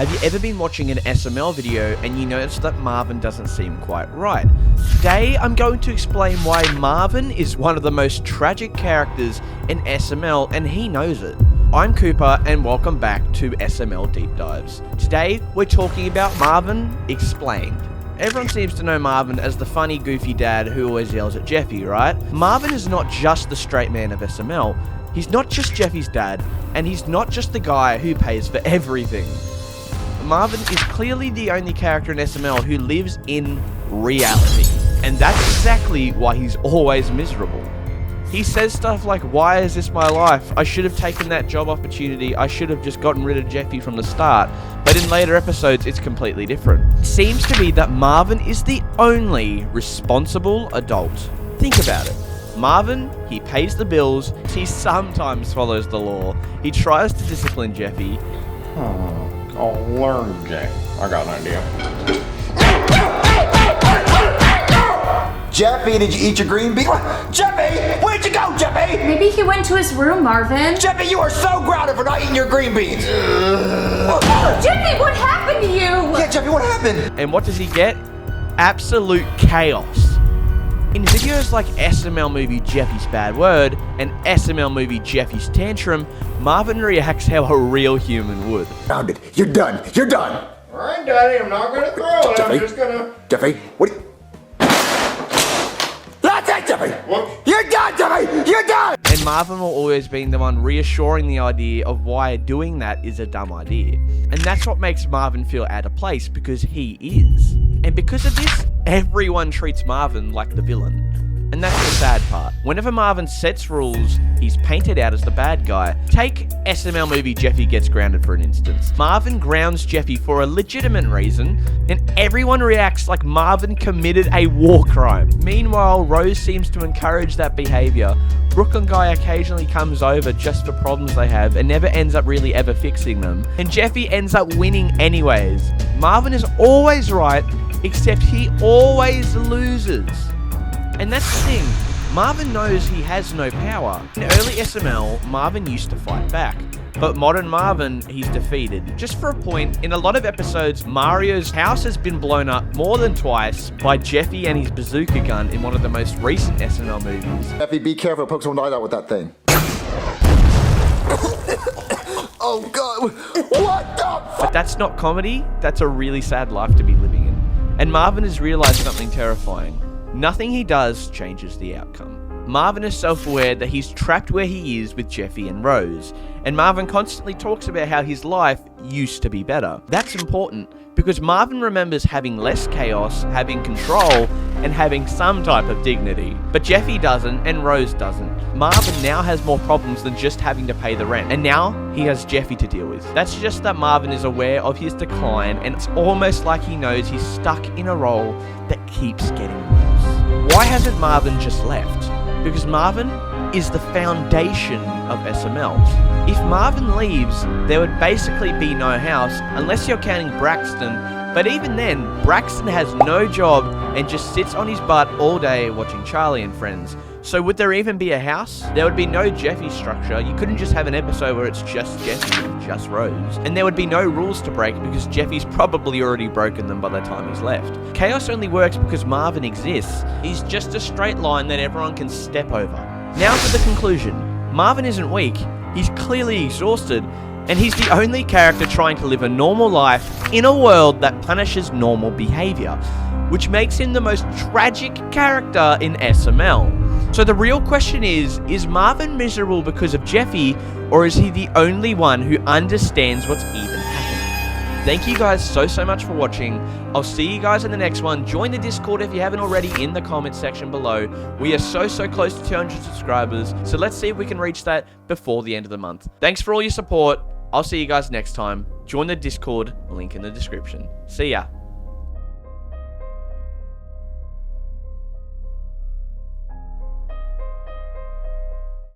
Have you ever been watching an SML video and you notice that Marvin doesn't seem quite right? Today, I'm going to explain why Marvin is one of the most tragic characters in SML and he knows it. I'm Cooper and welcome back to SML Deep Dives. Today, we're talking about Marvin Explained. Everyone seems to know Marvin as the funny, goofy dad who always yells at Jeffy, right? Marvin is not just the straight man of SML. He's not just Jeffy's dad, and he's not just the guy who pays for everything. Marvin is clearly the only character in SML who lives in reality, and that's exactly why he's always miserable. He says stuff like, "Why is this my life? I should have taken that job opportunity. I should have just gotten rid of Jeffy from the start." But in later episodes, it's completely different. It seems to be that Marvin is the only responsible adult. Think about it. Marvin, he pays the bills, he sometimes follows the law, he tries to discipline Jeffy. I'll learn, Jack. I got an idea. Jeffy, did you eat your green bean? Jeffy, where'd you go, Jeffy? Maybe he went to his room, Marvin. Jeffy, you are so grounded for not eating your green beans. Jeffy, what happened to you? Yeah, Jeffy, what happened? And what does he get? Absolute chaos. In videos like SML movie Jeffy's Bad Word and SML movie Jeffy's Tantrum, Marvin reacts how a real human would. Grounded. You're done. You're done. All right, Daddy, I'm not gonna throw it. Jeffy? I'm just gonna... Jeffy, what? That's it, Jeffy. What? You're done, Jeffy. You're done. And Marvin will always be the one reassuring the idea of why doing that is a dumb idea. And that's what makes Marvin feel out of place, because he is. And because of this, everyone treats Marvin like the villain. And that's the sad part. Whenever Marvin sets rules, he's painted out as the bad guy. Take SML movie Jeffy Gets Grounded for an instance. Marvin grounds Jeffy for a legitimate reason, and everyone reacts like Marvin committed a war crime. Meanwhile, Rose seems to encourage that behavior. Brooklynguy occasionally comes over just for problems they have and never ends up really ever fixing them. And Jeffy ends up winning anyways. Marvin is always right, except he always loses. And that's the thing, Marvin knows he has no power. In early SML, Marvin used to fight back. But modern Marvin, he's defeated. Just for a point, in a lot of episodes, Mario's house has been blown up more than twice by Jeffy and his bazooka gun in one of the most recent SML movies. Jeffy, be careful. Pokes won't die out with that thing. Oh, God. What the fuck? But that's not comedy, that's a really sad life to be living in. And Marvin has realized something terrifying. Nothing he does changes the outcome. Marvin is self-aware that he's trapped where he is with Jeffy and Rose, and Marvin constantly talks about how his life used to be better. That's important, because Marvin remembers having less chaos, having control, and having some type of dignity. But Jeffy doesn't, and Rose doesn't. Marvin now has more problems than just having to pay the rent, and now he has Jeffy to deal with. That's just that Marvin is aware of his decline, and it's almost like he knows he's stuck in a role that keeps getting worse. Why hasn't Marvin just left? Because Marvin is the foundation of SML. If Marvin leaves, there would basically be no house, unless you're counting Braxton, but even then, Braxton has no job and just sits on his butt all day watching Charlie and Friends. So would there even be a house? There would be no Jeffy structure. You couldn't just have an episode where it's just Jeffy and just Rose. And there would be no rules to break because Jeffy's probably already broken them by the time he's left. Chaos only works because Marvin exists. He's just a straight line that everyone can step over. Now for the conclusion. Marvin isn't weak. He's clearly exhausted. And he's the only character trying to live a normal life in a world that punishes normal behavior, which makes him the most tragic character in SML. So the real question is Marvin miserable because of Jeffy, or is he the only one who understands what's even happening? Thank you guys so much for watching. I'll see you guys in the next one. Join the Discord if you haven't already in the comment section below. We are so close to 200 subscribers, so let's see if we can reach that before the end of the month. Thanks for all your support. I'll see you guys next time. Join the Discord, link in the description. See ya.